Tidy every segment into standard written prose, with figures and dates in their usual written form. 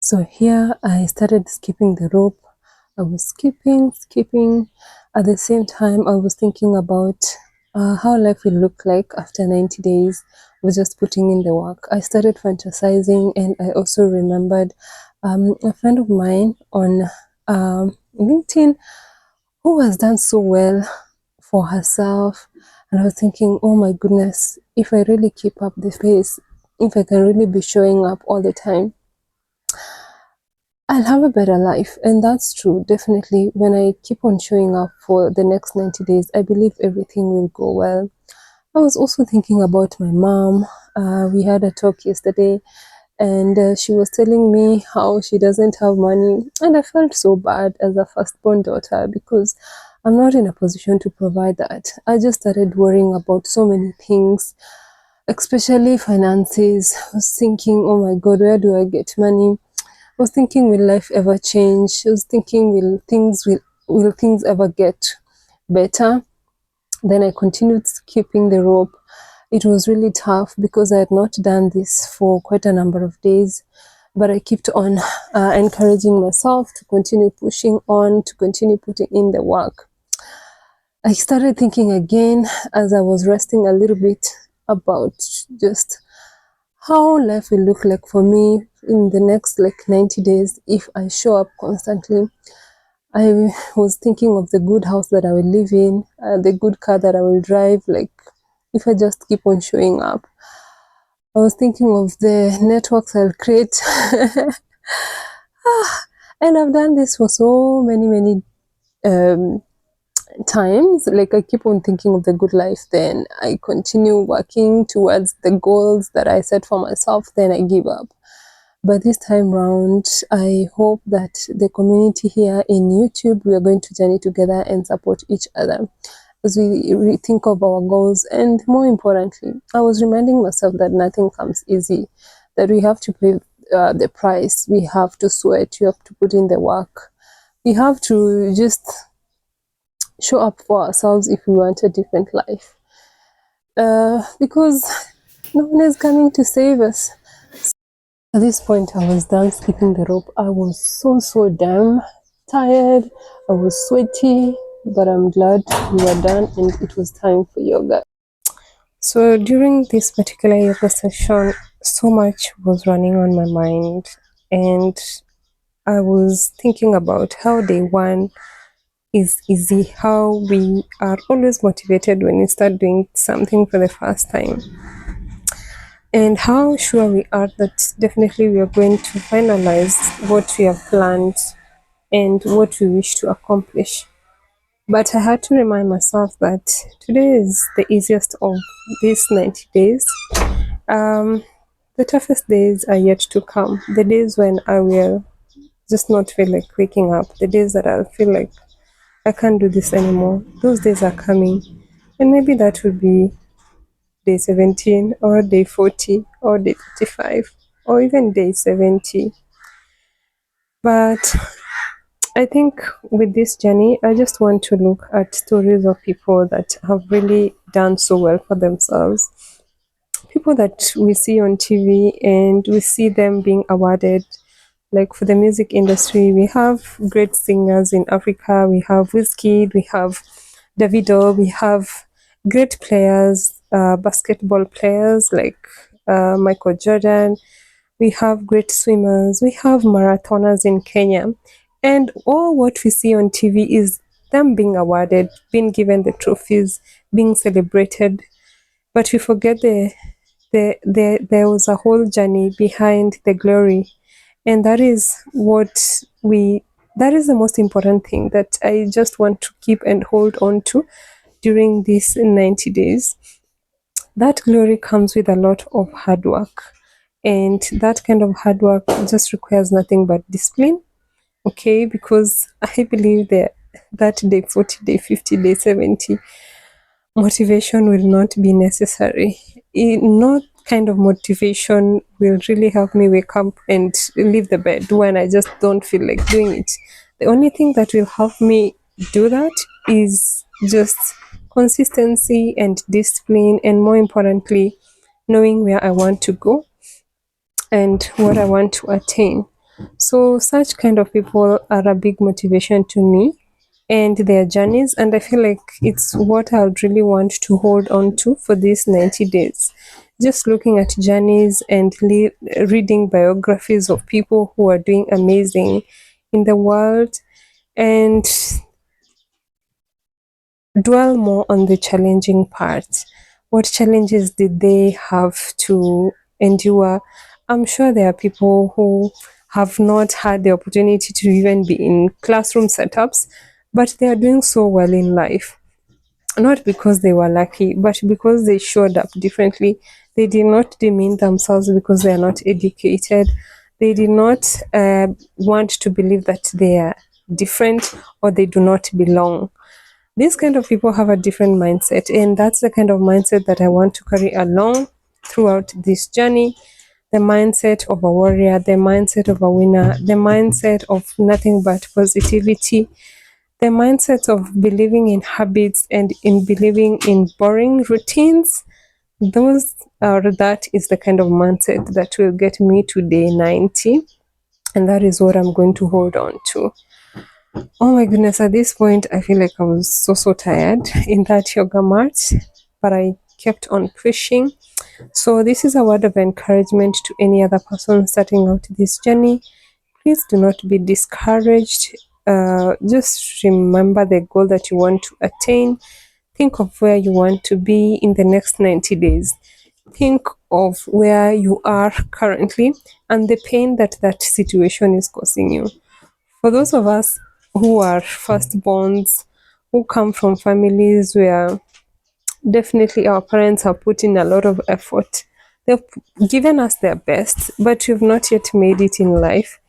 So here I started skipping the rope. I was skipping. At the same time, I was thinking about how life will look like after 90 days of just putting in the work. I started fantasizing, and I also remembered a friend of mine on LinkedIn who has done so well for herself. And I was thinking, oh my goodness, if I really keep up the pace, if I can really be showing up all the time, I'll have a better life. And that's true. Definitely. When I keep on showing up for the next 90 days, I believe everything will go well. I was also thinking about my mom. We had a talk yesterday, and she was telling me how she doesn't have money. And I felt so bad as a firstborn daughter because I'm not in a position to provide that. I just started worrying about so many things, especially finances. I was thinking, oh my God, where do I get money? I was thinking, will life ever change? I was thinking, will things ever get better? Then I continued skipping the rope. It was really tough because I had not done this for quite a number of days, but I kept on encouraging myself to continue pushing on, to continue putting in the work. I started thinking again as I was resting a little bit about just how life will look like for me in the next 90 days if I show up constantly. I was thinking of the good house that I will live in, the good car that I will drive, like if I just keep on showing up. I was thinking of the networks I'll create. And I've done this for so many um, times. Like I keep on thinking of the good life, then I continue working towards the goals that I set for myself, then I give up. But this time round, I hope that the community here in YouTube, we are going to journey together and support each other as we think of our goals. And more importantly, I was reminding myself that nothing comes easy, that we have to pay the price, we have to sweat, you have to put in the work, we have to just show up for ourselves if we want a different life. Because no one is coming to save us. At this point, I was done skipping the rope. I was so damn tired. I was sweaty, but I'm glad we were done and it was time for yoga. So during this particular yoga session, so much was running on my mind, and I was thinking about how day one is easy, how we are always motivated when we start doing something for the first time, and how sure we are that definitely we are going to finalize what we have planned and what we wish to accomplish. But I had to remind myself that today is the easiest of these 90 days. The toughest days are yet to come. The days when I will just not feel like waking up, the days that I'll feel like I can't do this anymore, those days are coming. And maybe that will be day 17 or day 40 or day 35 or even day 70. But I think with this journey, I just want to look at stories of people that have really done so well for themselves. People that we see on TV and we see them being awarded. Like for the music industry, we have great singers in Africa. We have Wizkid, we have Davido, we have great players, basketball players like Michael Jordan. We have great swimmers. We have marathoners in Kenya. And all what we see on TV is them being awarded, being given the trophies, being celebrated. But we forget there was a whole journey behind the glory. And that is that is the most important thing that I just want to keep and hold on to during these 90 days. That glory comes with a lot of hard work. And that kind of hard work just requires nothing but discipline. Okay, because I believe that day 40, day 50, day 70, motivation will not be necessary. No kind of motivation will really help me wake up and leave the bed when I just don't feel like doing it. The only thing that will help me do that is just consistency and discipline, and more importantly, knowing where I want to go and what I want to attain. So such kind of people are a big motivation to me and their journeys, and I feel like it's what I would really want to hold on to for these 90 days. Just looking at journeys and reading biographies of people who are doing amazing in the world, and dwell more on the challenging parts. What challenges did they have to endure? I'm sure there are people who have not had the opportunity to even be in classroom setups, but they are doing so well in life. Not because they were lucky, but because they showed up differently. They did not demean themselves because they are not educated. They did not want to believe that they are different or they do not belong. These kind of people have a different mindset, and that's the kind of mindset that I want to carry along throughout this journey. The mindset of a warrior, the mindset of a winner, the mindset of nothing but positivity, the mindset of believing in habits and in believing in boring routines. That is the kind of mindset that will get me to day 90, and that is what I'm going to hold on to. Oh my goodness, at this point, I feel like I was so tired in that yoga mat, but I kept on pushing. So, this is a word of encouragement to any other person starting out this journey. Please do not be discouraged. Just remember the goal that you want to attain. Think of where you want to be in the next 90 days. Think of where you are currently and the pain that that situation is causing you. For those of us who are firstborns, who come from families where definitely our parents have put in a lot of effort, they've given us their best, but we've not yet made it in life.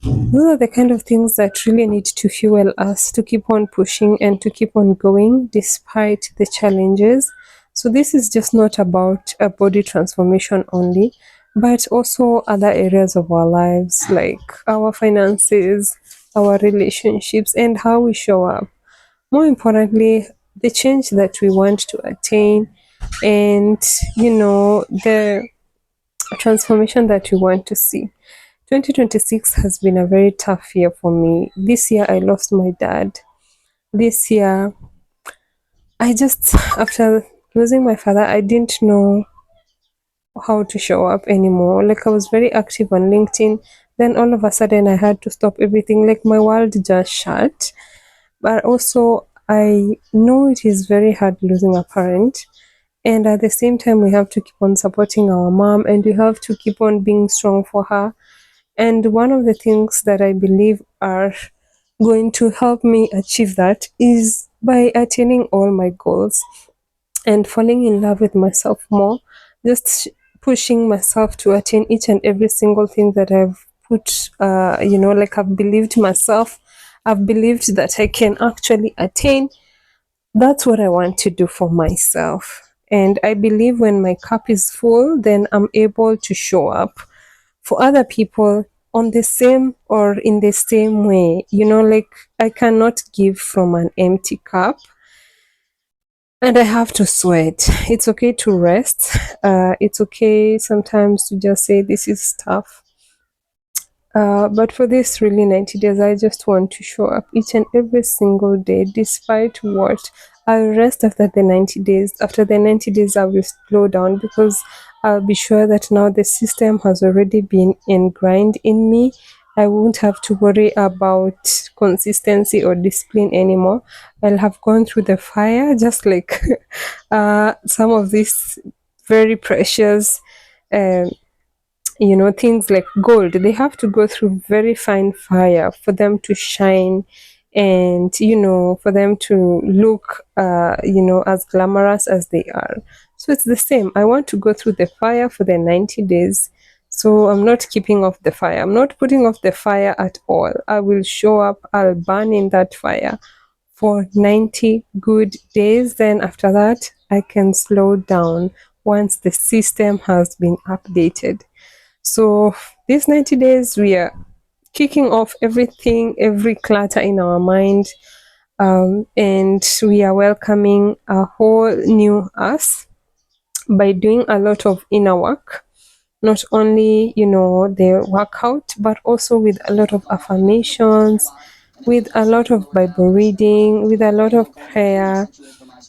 Those are the kind of things that really need to fuel us to keep on pushing and to keep on going despite the challenges. So, this is just not about a body transformation only, but also other areas of our lives like our finances, our relationships, and how we show up. More importantly, the change that we want to attain, and the transformation that we want to see. 2026 has been a very tough year for me. This year, I lost my dad. This year, after losing my father, I didn't know how to show up anymore. Like, I was very active on LinkedIn. Then all of a sudden, I had to stop everything. Like, my world just shut. But also, I know it is very hard losing a parent. And at the same time, we have to keep on supporting our mom and we have to keep on being strong for her. And one of the things that I believe are going to help me achieve that is by attaining all my goals and falling in love with myself more, just pushing myself to attain each and every single thing that I've put, like I've believed myself, I've believed that I can actually attain. That's what I want to do for myself. And I believe when my cup is full, then I'm able to show up for other people on the same or in the same way. Like, I cannot give from an empty cup and I have to sweat. It's okay to rest. It's okay sometimes to just say this is tough. But for this really 90 days, I just want to show up each and every single day, despite what. I'll rest after the 90 days. After the 90 days, I will slow down because I'll be sure that now the system has already been ingrained in me. I won't have to worry about consistency or discipline anymore. I'll have gone through the fire, just like some of these very precious. Um, things like gold, they have to go through very fine fire for them to shine and for them to look as glamorous as they are. So it's the same. I want to go through the fire for the 90 days. So I'm not keeping off the fire, I'm not putting off the fire at all. I will show up, I'll burn in that fire for 90 good days. Then after that, I can slow down once the system has been updated. So these 90 days, we are kicking off everything, every clutter in our mind, and we are welcoming a whole new us by doing a lot of inner work. not only, the workout, but also with a lot of affirmations, with a lot of Bible reading, with a lot of prayer,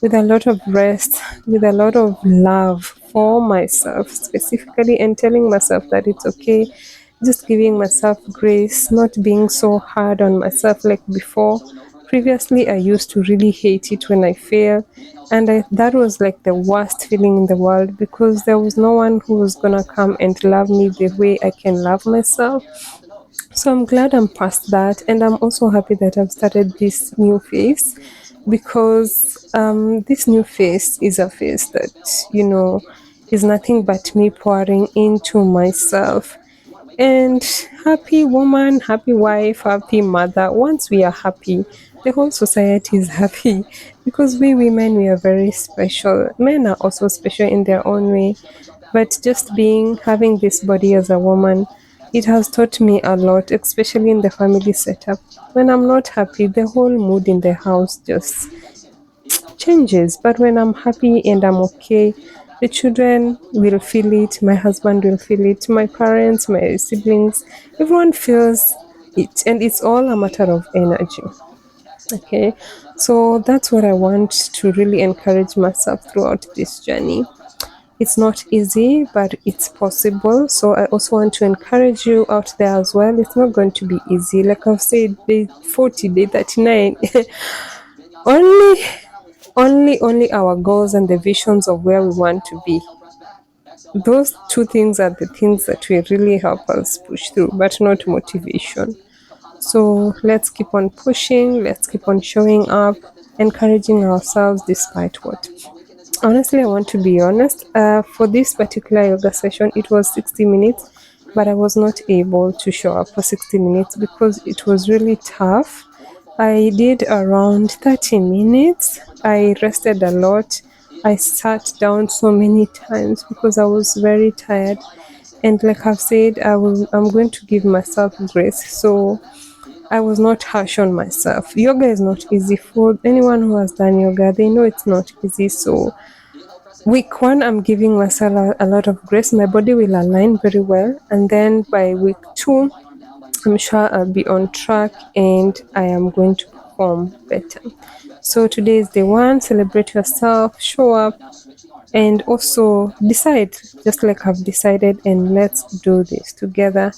with a lot of rest, with a lot of love for myself specifically, and telling myself that it's okay, just giving myself grace, not being so hard on myself like before. Previously, I used to really hate it when I fail, and that was like the worst feeling in the world because there was no one who was gonna come and love me the way I can love myself. So I'm glad I'm past that, and I'm also happy that I've started this new phase because this new phase is a phase that, is nothing but me pouring into myself. And happy woman, happy wife, happy mother. Once we are happy, the whole society is happy because we women, we are very special. Men are also special in their own way. But just having this body as a woman, it has taught me a lot, especially in the family setup. When I'm not happy, the whole mood in the house just changes. But when I'm happy and I'm okay, the children will feel it, my husband will feel it, my parents, my siblings, everyone feels it. And it's all a matter of energy. Okay. So that's what I want to really encourage myself throughout this journey. It's not easy, but it's possible. So I also want to encourage you out there as well. It's not going to be easy. Like I've said, day 40, day 39, only only our goals and the visions of where we want to be. Those two things are the things that will really help us push through, but not motivation. So let's keep on pushing, let's keep on showing up, encouraging ourselves despite what. Honestly, I want to be honest. For this particular yoga session, it was 60 minutes, but I was not able to show up for 60 minutes because it was really tough. I did around 30 minutes. I rested a lot. I sat down so many times because I was very tired. And like I've said, I'm going to give myself grace. So I was not harsh on myself. Yoga is not easy. For anyone who has done yoga, they know it's not easy. So week one, I'm giving myself a lot of grace. My body will align very well. And then by week two, I'm sure I'll be on track and I am going to perform better. So today is day one. Celebrate yourself, show up, and also decide, just like I've decided, and let's do this together.